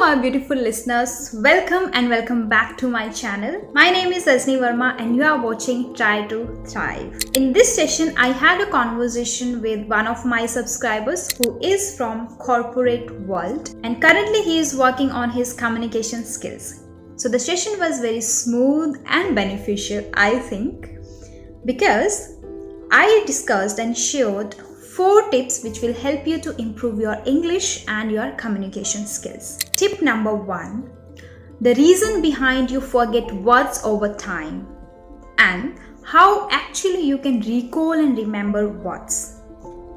my beautiful listeners. Welcome and welcome back to my channel. My name is Asni Verma, and you are watching Try to Thrive. In this session, I had a conversation with one of my subscribers who is from corporate world, and currently he is working on his communication skills. So the session was very smooth and beneficial, I think, because I discussed and shared 4 tips which will help you to improve your English and your communication skills. Tip number 1: the reason behind you forget words over time and how actually you can recall and remember words.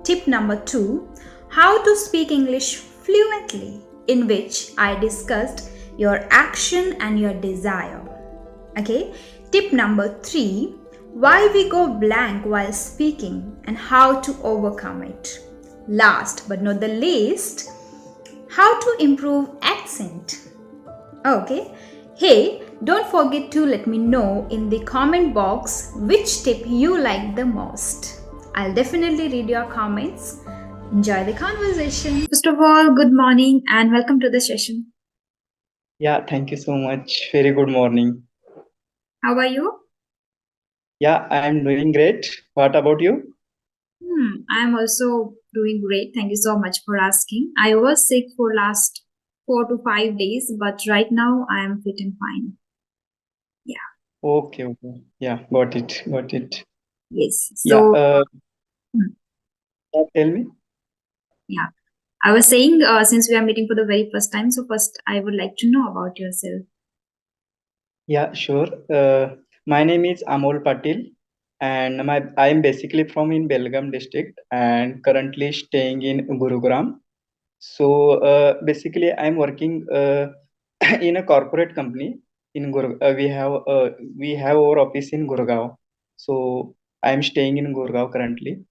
Tip number 2: how to speak English fluently, in which I discussed your action and your desire. Okay. Tip number 3: why we go blank while speaking and how to overcome it. Last but not the least, how to improve accent. Okay. Hey, don't forget to let me know in the comment box which tip you like the most. I'll definitely read your comments. Enjoy the conversation. First of all, good morning and welcome to the session. Yeah, thank you so much. Very good morning. How are you? Yeah, I'm doing great. What about you? I'm also doing great. Thank you so much for asking. I was sick for last 4 to 5 days, but right now I am fit and fine. Yeah. Okay, okay. Yeah, got it, got it. Yes. Yeah, So, hmm, tell me. yeah. I was saying, since we are meeting for the very first time, so first I would like to know about yourself. Yeah, sure. My name is Amol Patil, and I'm basically from in Belgaum district and currently staying in Gurugram. So basically, I'm working in a corporate company in we have our office in Gurgaon. So I'm staying in Gurgaon currently,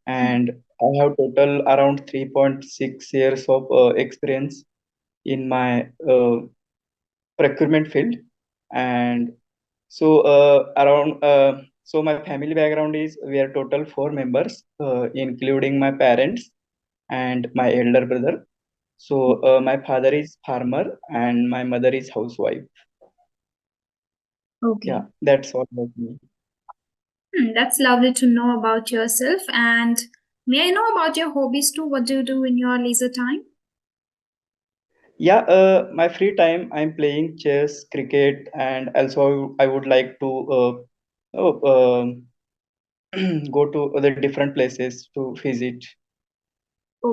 and I have total around 3.6 years of experience in my procurement field. And so my family background is we are total 4 members, including my parents and my elder brother. So my father is farmer and my mother is housewife. Okay. Yeah, that's all about me. That's lovely to know about yourself. And may I know about your hobbies too? What do you do in your leisure time? Yeah, my free time I'm playing chess, cricket, and also I would like to oh, go to other different places to visit.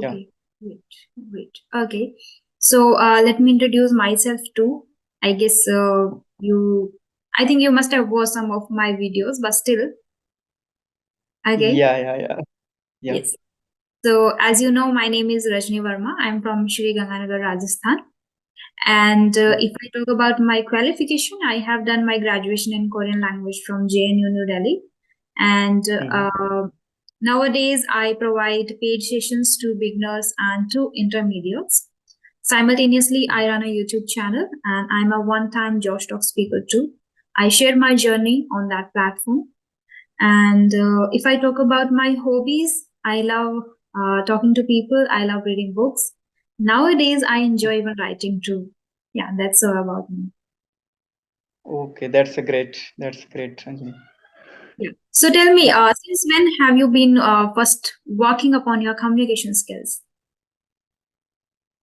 Yeah, Okay, great, great. Okay, so let me introduce myself too. I guess I think you must have watched some of my videos, but still, okay, yeah. Yeah. yes. So as you know, my name is Rajni Verma. I'm from Shri Ganganagar, Rajasthan. And Oh, if I talk about my qualification, I have done my graduation in Korean language from JNU New Delhi. And mhm. nowadays, I provide paid sessions to beginners and to intermediates. Simultaneously, I run a YouTube channel and I'm a one time Josh Talk speaker too. I share my journey on that platform. And if I talk about my hobbies, I love talking to people, I love reading books. Nowadays, I enjoy even writing too. Yeah, that's all about me. Okay, that's a great. That's great, Ranjini. Yeah. So tell me, Yeah, since when have you been first working upon your communication skills?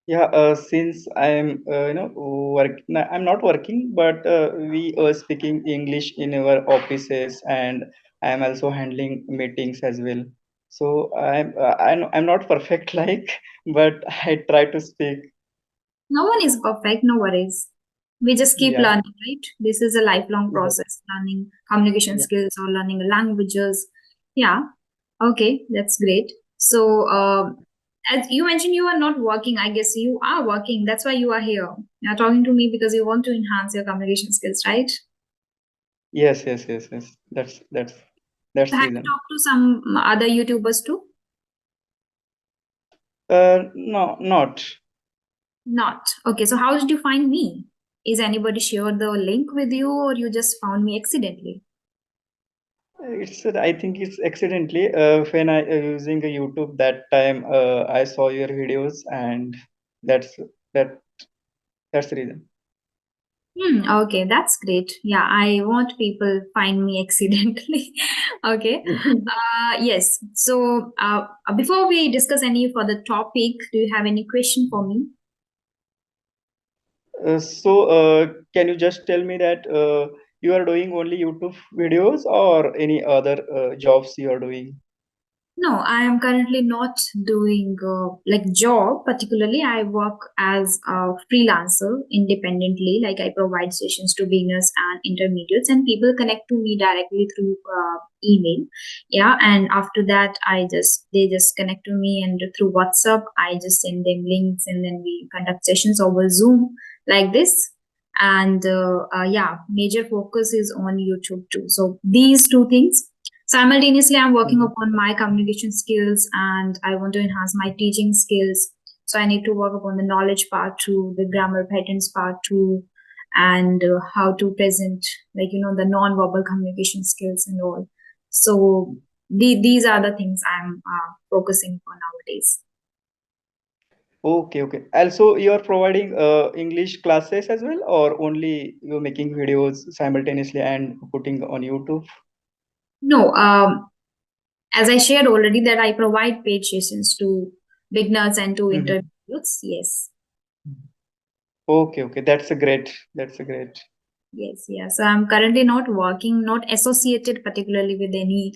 yeah. Since I'm, I'm not working, but we are speaking English in our offices, and I'm also handling meetings as well. So I'm not perfect, like, but I try to speak. No one is perfect, no worries. We just keep Yeah, learning, right? This is a lifelong yeah, process, learning communication yeah. skills or learning languages. Yeah, okay, that's great. So, as you mentioned, you are not working. I guess you are working. That's why you are here. You're talking to me because you want to enhance your communication skills, right? Yes. That's Have you reason. talked to some other YouTubers too? No, not. Not. Okay, so how did you find me? Is anybody shared the link with you or you just found me accidentally? I think it's accidentally when I using a YouTube that time I saw your videos and that's that. That's the reason. Okay, that's great. Yeah, I want people find me accidentally. Okay. Yes. So, before we discuss any further topic, do you have any question for me? Can you just tell me that you are doing only YouTube videos or any other jobs you are doing? No, I am currently not doing like job particularly. I work as a freelancer independently. Like I provide sessions to beginners and intermediates, and people connect to me directly through email. Yeah, and after that, they just connect to me, and through WhatsApp, I just send them links, and then we conduct sessions over Zoom like this. And yeah, major focus is on YouTube too. So these two things. Simultaneously, I'm working Mhm. upon my communication skills and I want to enhance my teaching skills. So I need to work upon the knowledge part too, the grammar patterns part too, and how to present, like, the non-verbal communication skills and all. So these are the things I'm focusing on nowadays. Okay, okay. Also, you are providing English classes as well, or only you're making videos simultaneously and putting on YouTube? No, as I shared already that I provide paid sessions to beginners and to Mhm. intermediates. Yes. Okay, okay. That's a great. That's a great. Yes, yeah. So I'm currently not working, not associated particularly with any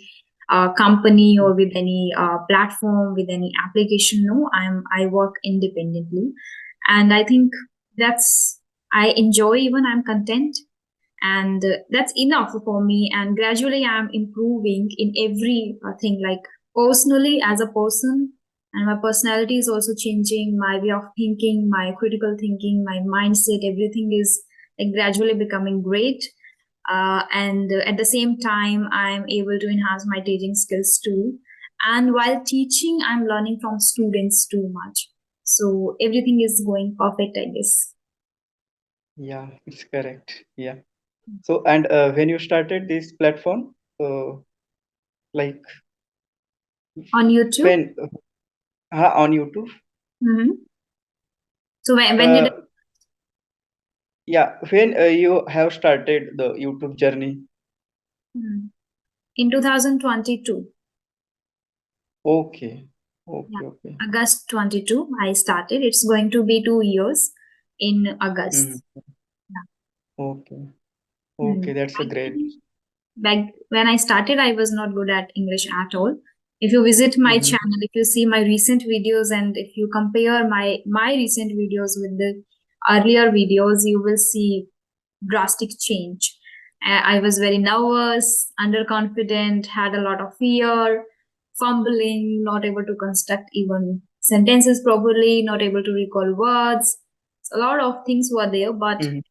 company or with any platform, with any application. No, I work independently, and I think that's I enjoy. Even I'm content, and that's enough for me. And gradually, I'm improving in every thing, like personally as a person, and my personality is also changing. My way of thinking, my critical thinking, my mindset, everything is like gradually becoming great. And at the same time, I'm able to enhance my teaching skills too. And while teaching, I'm learning from students too much. So everything is going perfect, I guess. Yeah, it's correct. Yeah. So, and when you started this platform, like On YouTube. when on YouTube, Hmm. So when did uh, yeah, when you have started the YouTube journey. Hmm. In 2022. Okay, Yeah. okay, okay. August 22, I started. It's going to be 2 years in Mhm. August. Yeah. Okay, Hmm. okay, that's a great. Actually, back when I started, I was not good at English at all. If you visit my Mhm. channel, if you see my recent videos, and if you compare my recent videos with the earlier videos, you will see drastic change. I was very nervous, underconfident, had a lot of fear, fumbling, not able to construct even sentences properly, not able to recall words. A lot of things were there, but Mhm.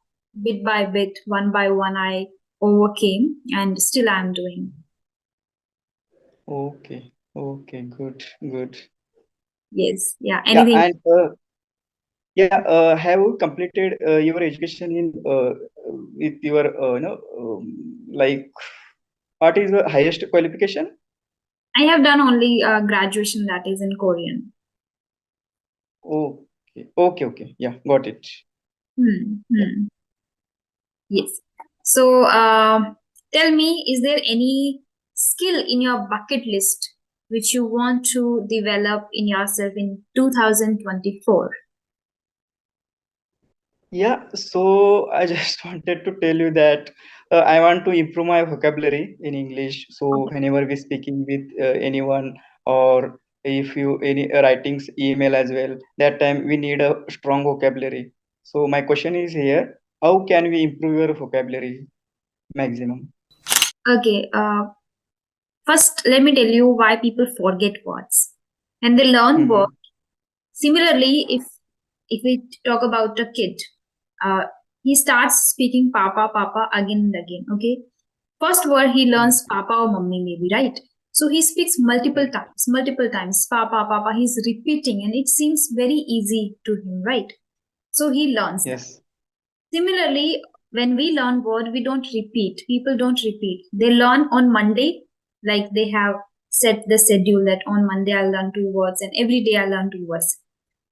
bit by bit, one by one, I overcame, and still I'm doing. Okay, okay, good, good. Yes, yeah, Yeah, anything. and yeah, have you completed your education in with your like what is the highest qualification? I have done only graduation, that is in Korean. Okay, okay, okay. Yeah, got it. Hmm. Yeah. Hmm. Yes. So, tell me, is there any skill in your bucket list which you want to develop in yourself in 2024? Yeah, so I just wanted to tell you that I want to improve my vocabulary in English. So whenever we speaking with anyone or if you any writings email as well, that time we need a strong vocabulary. So my question is here, how can we improve your vocabulary maximum? Okay. First, let me tell you why people forget words. And they learn words. Mm-hmm. Similarly, if we talk about a kid, uh, he starts speaking papa, papa again and again. Okay. First word he learns papa or mummy, maybe, right? So he speaks multiple times, papa, papa. He's repeating, and it seems very easy to him, right? So he learns that. Yes. Similarly, when we learn word, we don't repeat. People don't repeat. They learn on Monday, like they have set the schedule that on Monday I'll learn two words, and every day I learn two words,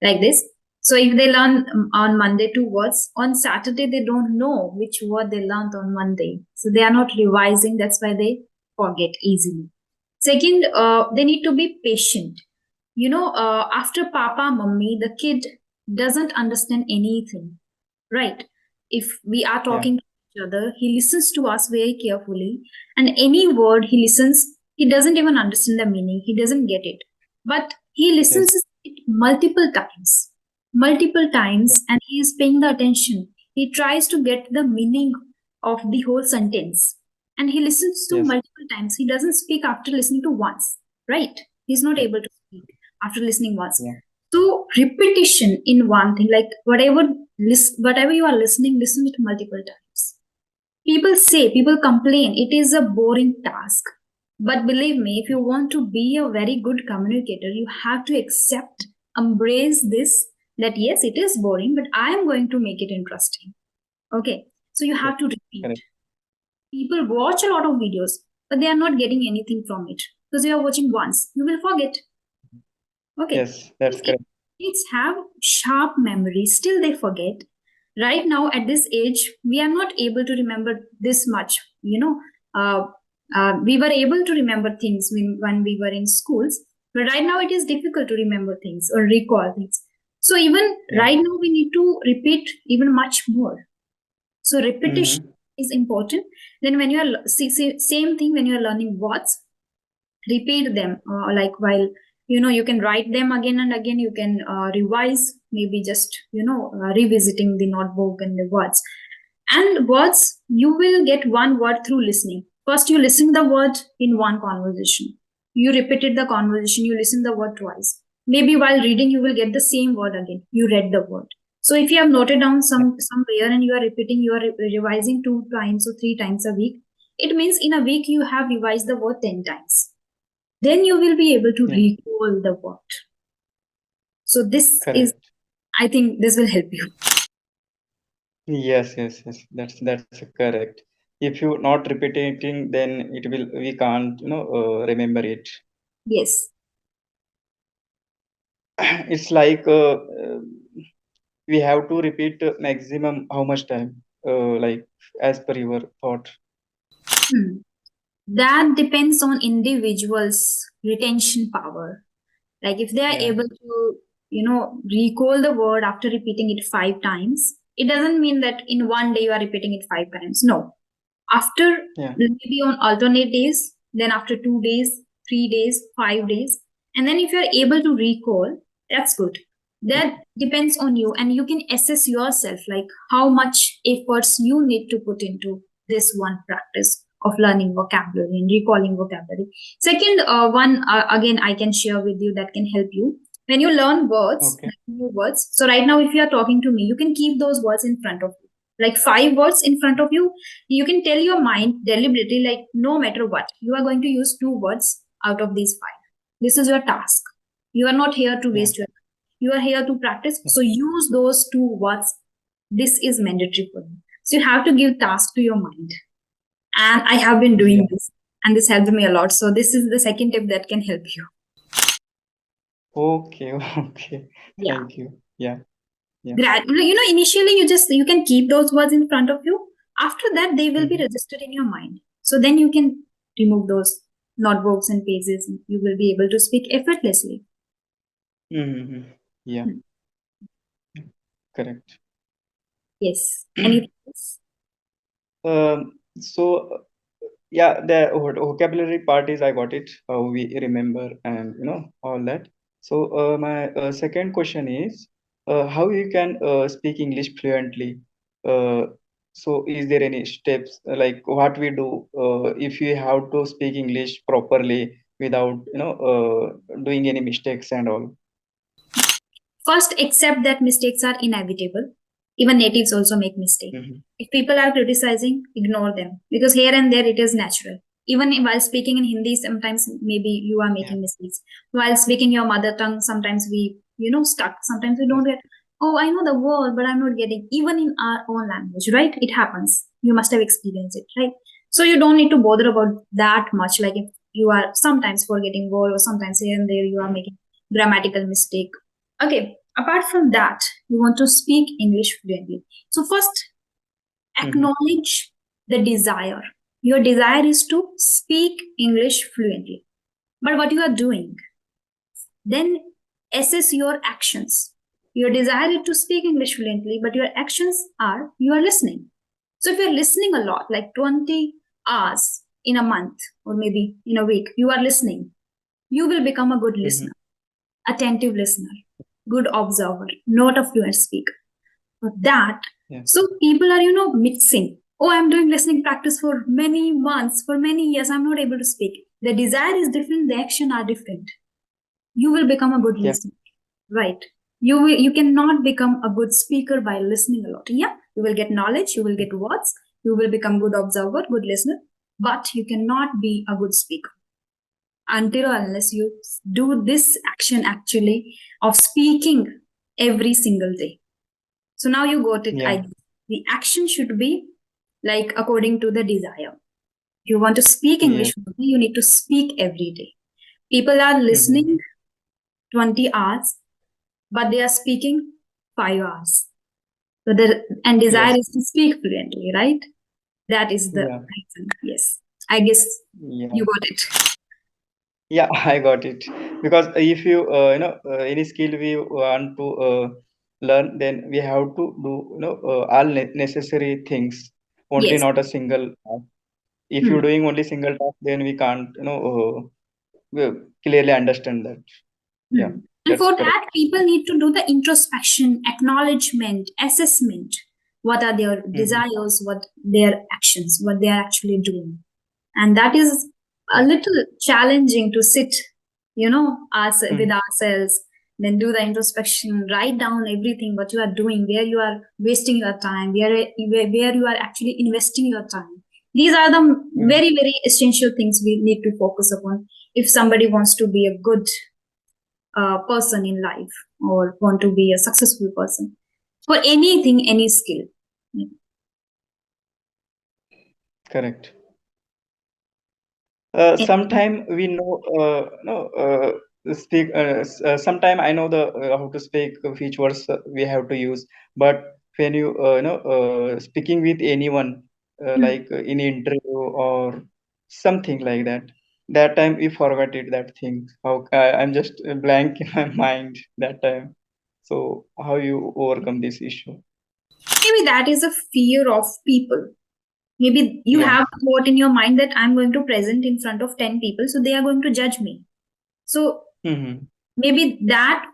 like this. So if they learn on Monday two words, on Saturday they don't know which word they learned on Monday. So they are not revising. That's why they forget easily. Second, they need to be patient. After Papa, Mummy, the kid doesn't understand anything, right? If we are Yeah. talking to each other, he listens to us very carefully, and any word he listens, he doesn't even understand the meaning, he doesn't get it. But he Yes. listens it multiple Yeah. times, and he is paying the attention. He tries to get the meaning of the whole sentence, and he listens to Yes. multiple times. He doesn't speak after listening to once, right? He's not Yeah. able to speak after listening once. Yeah. So repetition in one thing, like whatever you are listening, listen it multiple times. People complain it is a boring task. But believe me, if you want to be a very good communicator, you have to accept, embrace this, that yes, it is boring, but I am going to make it interesting. Okay. So you Yeah. have to repeat. Correct. People watch a lot of videos, but they are not getting anything from it because you are watching once. You will forget. Okay. Yes, that's If correct. kids have sharp memory, still they forget. Right now, at this age, we are not able to remember this much. Uh, we were able to remember things when we were in schools, but right now it is difficult to remember things or recall things. So even Yeah. right now, we need to repeat even much more. So repetition Mm-hmm. is important. Then when you are same thing when you are learning words, repeat them like while you can write them again and again. You can revise, maybe just revisiting the notebook and the words. And words, you will get one word through listening. First you listen the word in one conversation, you repeated the conversation, you listen the word twice. Maybe while reading you will get the same word again, you read the word. So if you have noted down Yeah. somewhere and you are repeating, you are revising two times or three times a week, it means in a week you have revised the word 10 times. Then you will be able to Yeah. recall the word. So this is, Correct. I think this will help you. Yes, yes, yes. That's correct. If you not repeating, then it will we can't remember it. Yes. It's like we have to repeat maximum how much time? Like as per your thought. Hmm. That depends on individuals retention power. Like if they are Yeah. able to recall the word after repeating it 5 times, it doesn't mean that in one day you are repeating it 5 times. No, after Yeah. maybe on alternate days, then after 2 days, 3 days, 5 days, and then if you're able to recall, that's good. That depends on you, and you can assess yourself like how much efforts you need to put into this one practice of learning vocabulary and recalling vocabulary. Second one, again, I can share with you that can help you when you learn words, Okay. new words. So right now, if you are talking to me, you can keep those words in front of you, like 5 words in front of you. You can tell your mind deliberately, like no matter what, you are going to use 2 words out of these 5. This is your task. You are not here to Yeah. waste your time. You are here to practice. Yeah. So use those 2 words. This is mandatory for you. So you have to give task to your mind. And I have been Yeah. doing this, and this helped me a lot. So this is the second tip that can help you. Okay. Okay. Yeah. Thank you. Yeah. Yeah. Initially you can keep those words in front of you. After that, they will be Mm-hmm. registered in your mind. So then you can remove those notebooks and pages, and you will be able to speak effortlessly. Mm-hmm. Yeah. Hmm. Correct. Yes. Anything else? So yeah, the vocabulary part is I got it. How we remember and all that. So my second question is how you can speak English fluently. Uh, so is there any steps like what we do if you have to speak English properly without doing any mistakes and all? First, accept that mistakes are inevitable. Even natives also make mistakes. Mm-hmm. If people are criticizing, ignore them because here and there it is natural. Even while speaking in Hindi, sometimes maybe you are Yeah. making mistakes. While speaking your mother tongue, sometimes we, stuck. Sometimes we don't Yes. get, oh, I know the word, but I'm not getting. Even in our own language, right? It happens. You must have experienced it, right? So you don't need to bother about that much. Like if you are sometimes forgetting word or sometimes here and there you are making grammatical mistake. Okay. Apart from that, you want to speak English fluently. So, first, Mm-hmm. acknowledge the desire. Your desire is to speak English fluently. But what you are doing, then assess your actions. Your desire is to speak English fluently, but your actions are you are listening. So if you're listening a lot, like 20 hours in a month or maybe in a week, you are listening, you will become a good Mm-hmm. listener, attentive listener, good observer, not a fluent speaker. But that, Yeah. so people are, mixing. Oh, I'm doing listening practice for many months, for many years, I'm not able to speak. The desire is different, the action are different. You will become a good Yeah. listener, right? You cannot become a good speaker by listening a lot. Yeah, you will get knowledge, you will get words, you will become good observer, good listener, but you cannot be a good speaker until or unless you do this action actually of speaking every single day. So now you got it. Yeah. The action should be like according to the desire. If you want to speak Yes. English, you need to speak every day. People are Mm-hmm. listening 20 hours, but they are speaking 5 hours. So the and desire Yes. is to speak fluently, right? That is the Yeah. reason. Yes, I guess Yeah. you got it. Yeah, I got it. Because if you any skill we want to learn, then we have to do all necessary things, only Yes. not a single task. If you're Hmm. doing only single task, then we can't clearly understand that. Yeah, Hmm. And that's for correct. that, people need to do the introspection, acknowledgement, assessment. What are their Mm-hmm. desires? What their actions? What they are actually doing? And that is a Yeah. little challenging to sit, with Mm-hmm. ourselves, then do the introspection, write down everything what you are doing, where you are wasting your time, where you are actually investing your time. These are the Mm-hmm. very very essential things we need to focus upon if somebody wants to be a good person in life or want to be a successful person for anything, any skill. Correct. Eh, Sometime we know no speak. Sometime I know the how to speak, which words we have to use. But when you speaking with anyone, hmm. like in interview or something like that, that time we forgot it. That thing. How I'm just blank in my mind that time. So how you overcome this issue? Maybe that is a fear of people. Maybe you Yeah. have a thought in your mind that I'm going to present in front of 10 people, so they are going to judge me. So Mm-hmm. maybe that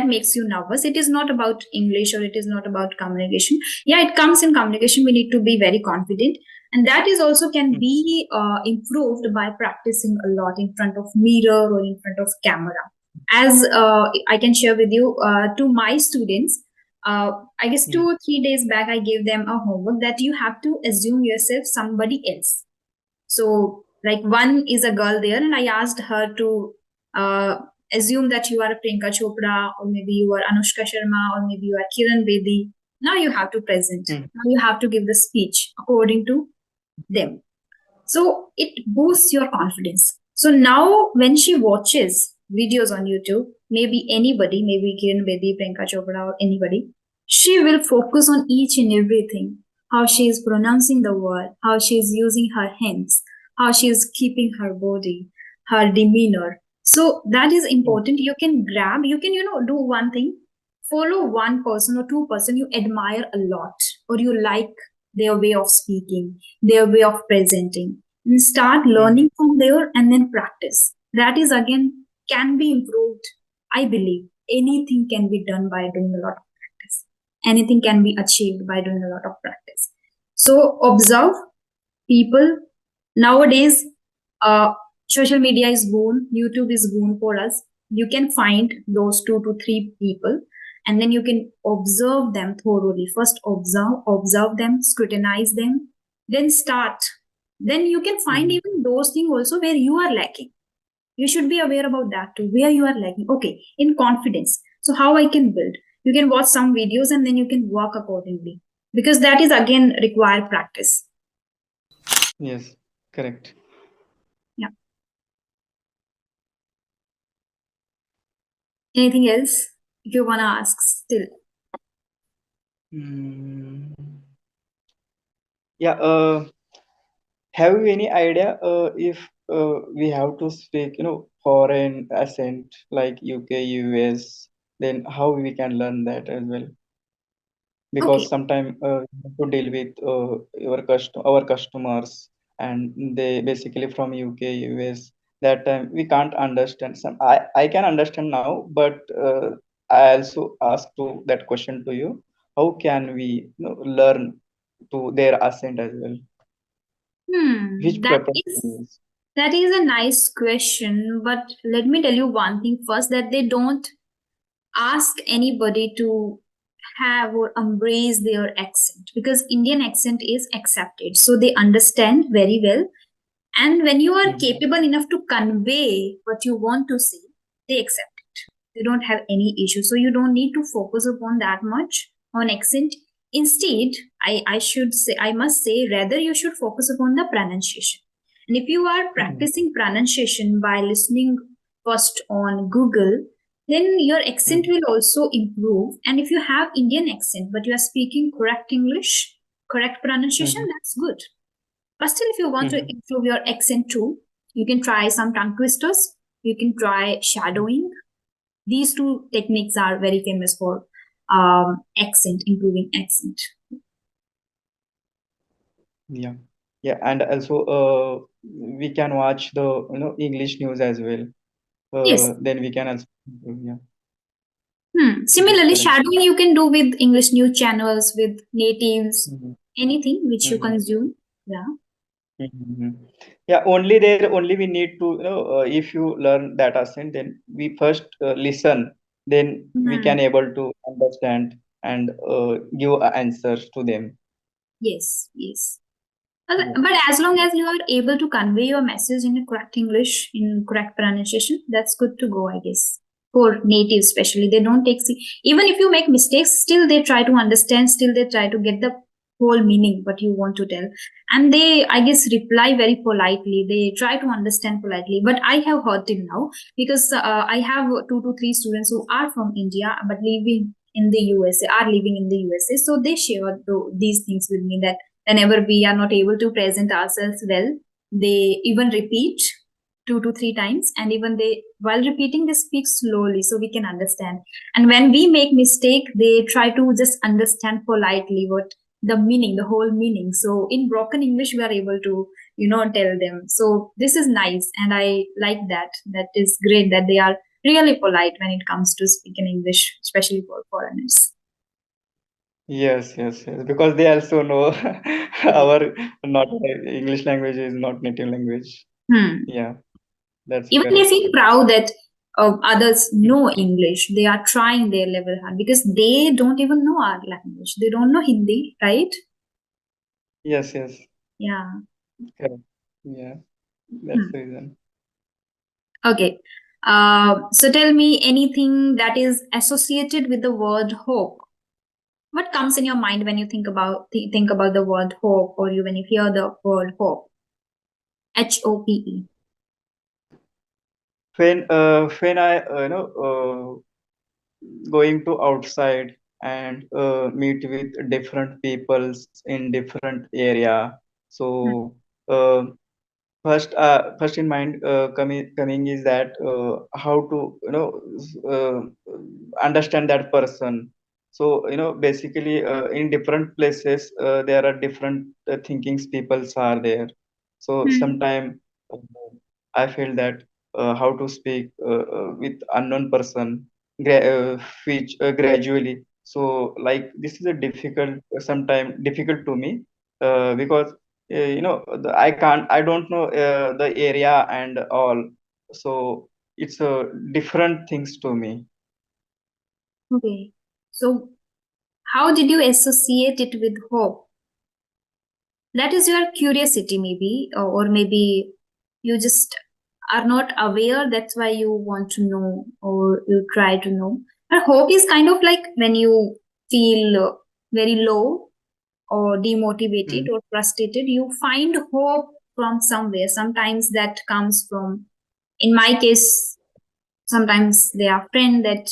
makes you nervous. It is not about English or it is not about communication. Yeah, it comes in communication. We need to be very confident. And that is also can be improved by practicing a lot in front of mirror or in front of camera. As I can share with you to my students, I guess Mm-hmm. 2 or 3 days back, I gave them a homework that you have to assume yourself somebody else. So, like one is a girl there, and I asked her to uh, assume that you are a Priyanka Chopra, or maybe you are Anushka Sharma, or maybe you are Kiran Bedi. Now you have to present. Mm-hmm. Now you have to give the speech according to them. So it boosts your confidence. So now when she watches videos on YouTube, maybe anybody, maybe Kiran Bedi, Priyanka Chopra, or anybody, she will focus on each and everything. How she is pronouncing the word, how she is using her hands, how she is keeping her body, her demeanor. So that is important. You can grab, you can, do one thing, follow one person or two-person you admire a lot, or you like their way of speaking, their way of presenting, and start Mm-hmm. learning from there and then practice. That is again can be improved. I believe anything can be done by doing a lot of practice. Anything can be achieved by doing a lot of practice. So observe people nowadays. uh, Social media is boon, YouTube is boon for us. You can find those 2 to 3 people, and then you can observe them thoroughly. First observe them, scrutinize them, then start. Then you can find Mm-hmm. even those things also where you are lacking. You should be aware about that too, where you are lacking. Okay, in confidence, so how I can build, you can watch some videos and then you can work accordingly, because that is again require practice. Yes. Correct. Yeah. Anything else? if you wanna ask still. Mm, yeah. Have you any idea if we have to speak, foreign accent like UK, US, then how we can learn that as well? Because Okay. sometimes we have to deal with our customers, and they basically from UK, US. That time we can't understand. I can understand now, but I also ask to that question to you. How can we, learn to their accent as well? Which That preparation is is? that is a nice question, but let me tell you one thing first, that they don't ask anybody to have or embrace their accent, because Indian accent is accepted. So they understand very well. And when you are Mhm. capable enough to convey what you want to say, they accept it. They don't have any issue. So you don't need to focus upon that much on accent. Instead, I must say, rather you should focus upon the pronunciation. And if you are Mhm. practicing pronunciation by listening first on Google, then your accent Mhm. will also improve. And if you have Indian accent, but you are speaking correct English, correct pronunciation, Mhm. that's good. But still, if you want to Mhm. improve your accent too, you can try some tongue twisters. You can try shadowing. These two techniques are very famous for accent, improving accent. Yeah, yeah, and also we can watch the English news as well. Yes. Then we can also improve. Yeah, that's Similarly, correct. shadowing you can do with English news channels, with natives, Mhm. anything which you Mhm. consume. Yeah. Mhm. Yeah, only we need to, if you learn that accent, then we first listen, then we Hmm. can able to understand and give answers to them. Yes, yes. Yeah. But as long as you are able to convey your message in a correct English, in correct pronunciation, that's good to go, I guess. For natives, especially, they don't take, even if you make mistakes, still they try to understand, still they try to get the whole meaning, what you want to tell. And they, I guess, reply very politely. They try to understand politely. But I have heard till now, because I have 2 to 3 students who are from India, but living in the USA, are living in the USA. So they share these things with me, that whenever we are not able to present ourselves well, they even repeat 2 to 3 times, and even they, while repeating, they speak slowly so we can understand. And when we make mistake, they try to just understand politely what the meaning, the whole meaning. So in broken English we are able to tell them. So this is nice, and I like that. That is great that they are really polite when it comes to speaking English, especially for foreigners. Yes, yes, yes. Because they also know our not English language is not native language. Hmm. Yeah, that's Even they correct. feel proud that others know English. They are trying their level hard, because they don't even know our language. They don't know Hindi, right? Yes, yes, Yeah. correct. Yeah, that's Hmm. the reason. Okay. So tell me anything that is associated with the word hope. What comes in your mind when you think about the word hope, or you when you hear the word hope? HOPE. When I going to outside and meet with different peoples in different area. So uh, first in mind coming is that how to understand that person. So basically in different places there are different thinkings peoples are there. So Hmm. sometime I feel that how to speak with unknown person which gradually. So like this is a difficult sometime difficult to me because I don't know the area and all. So it's different things to me. Okay. So how did you associate it with hope? That is your curiosity, maybe, or maybe you just are not aware. That's why you want to know, or you try to know. But hope is kind of like when you feel very low or demotivated Mm. or frustrated, you find hope from somewhere. Sometimes that comes from, in my case, sometimes they are friend that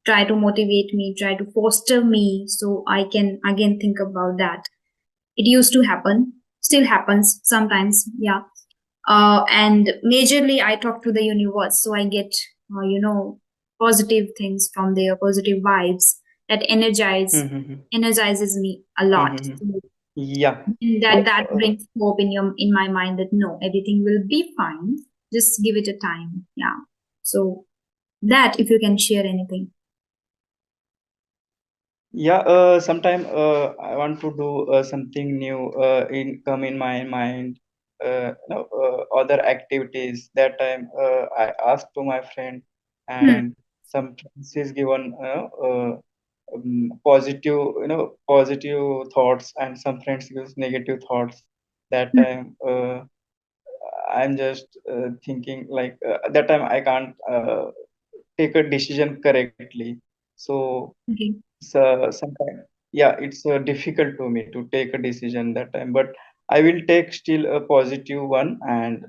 try to motivate me, try to foster me so I can again think about that. It used to happen, still happens sometimes, yeah. And majorly, I talk to the universe, so I get, positive things from there, positive vibes that Mm-hmm. energizes me a lot. Mm-hmm. So Yeah. that brings hope in my mind that no, everything will be fine. Just give it a time. Yeah. So that if you can share anything. Yeah, sometime I want to do something new in my mind, other activities. That time I asked to my friend, Hmm. and some friends is given positive, positive thoughts, and some friends use negative thoughts. That Hmm. time I'm just thinking like that time I can't take a decision correctly. So Okay. sometimes, yeah, it's difficult to me to take a decision that time, but I will take still a positive one, and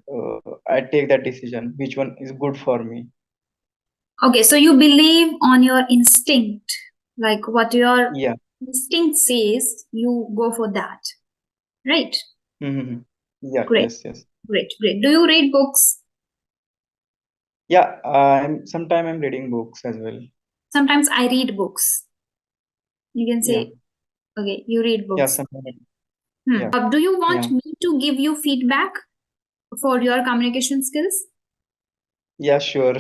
I take that decision which one is good for me. Okay. So you believe on your instinct, like what your Yeah. instinct says, you go for that, right? Hmm. Yeah, Great. yes, yes. Great. Great. Do you read books? Yeah, I'm reading books as well. Sometimes I read books. You can Yeah, say, okay, you read yeah, books. sometimes. Hmm. Yeah, Do you want yeah, me to give you feedback for your communication skills? yeah, sure.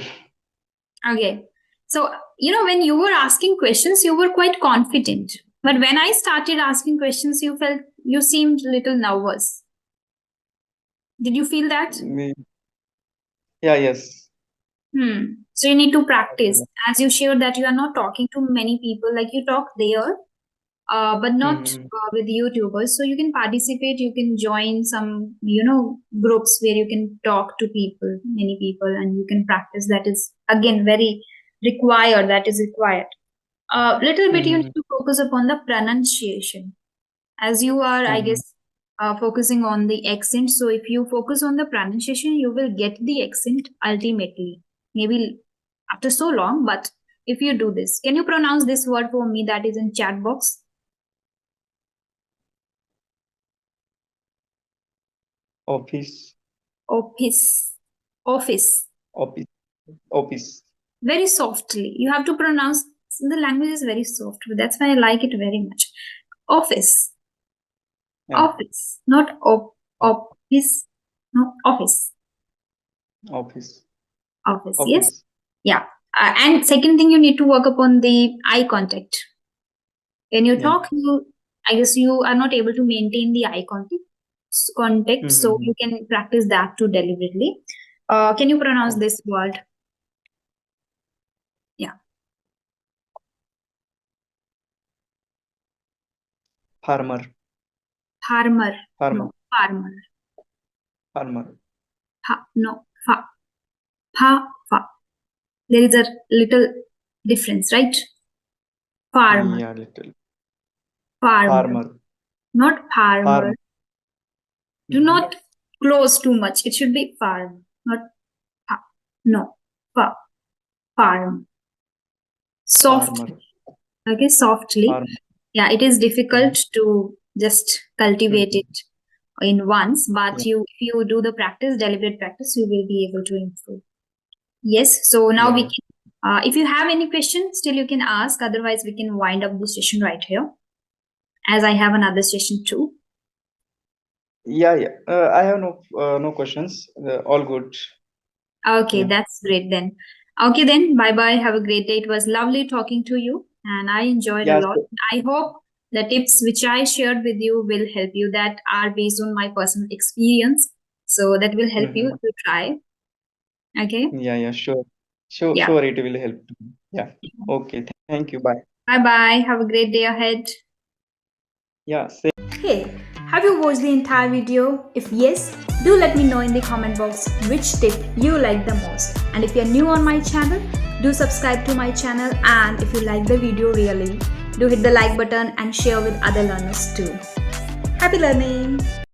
Okay. So, when you were asking questions, you were quite confident. But when I started asking questions, you seemed little nervous. Did you feel that? Me- yeah, yes. Hmm. So you need to practice. Okay. As you shared that you are not talking to many people, like you talk there, but not Mm-hmm. with YouTubers. So you can participate, you can join some, groups where you can talk to people, many people, and you can practice. That is again very required. That is required. A little bit you Mm-hmm. need to focus upon the pronunciation. As you are, I Mm-hmm. guess, focusing on the accent. So if you focus on the pronunciation, you will get the accent ultimately. Maybe after so long, but if you do this, can you pronounce this word for me that is in chat box? Office, Office. Office. office, office. Very softly. You have to pronounce, the language is very soft. That's why I like it very much. Office. Yeah, Office. Not office. No, office. office, Office. Yes. office. Yeah. And second thing, you need to work upon the eye contact. When you Yeah. talk, I guess you are not able to maintain the eye contact, so Mm-hmm. you can practice that too deliberately. Can you pronounce Okay. this word? Yeah. Farmer, Farmer. farmer, No. Farmer. farmer. Ha, no. Fa. Fa. Fa. There is a little difference, right? Farmer. Yeah, little. Farmer. Farmer, Not farmer. farm. Do Mm-hmm. not close too much. It should be farm, not fa. No. Fa. Farm. Soft. Farmer, Okay, softly. farmer. Yeah, it is Mm-hmm. difficult to just cultivate Mm-hmm. it in once, but Yeah, if you do the practice, deliberate practice, you will be able to improve. Yes, so now yeah, we yeah. can, if you have any question, still you can ask. Otherwise, we can wind up the session right here, as I have another session too. Yeah, yeah. I have no questions. All good. Okay, Yeah. that's great then. Okay, then, bye bye. Have a great day. It was lovely talking to you, and I enjoyed a Yeah. lot. I hope the tips which I shared with you will help you, that are based on my personal experience. So that will help you Mm-hmm. to try. Okay? Yeah, yeah. Sure. Sure, Yeah. sure. It will help. Yeah. Okay. Thank you. Bye. Bye bye. Have a great day ahead. Yeah. Hey, have you watched the entire video? If yes, do let me know in the comment box which tip you like the most. And if you're new on my channel, do subscribe to my channel, and if you like the video really, do hit the like button and share with other learners too. Happy learning!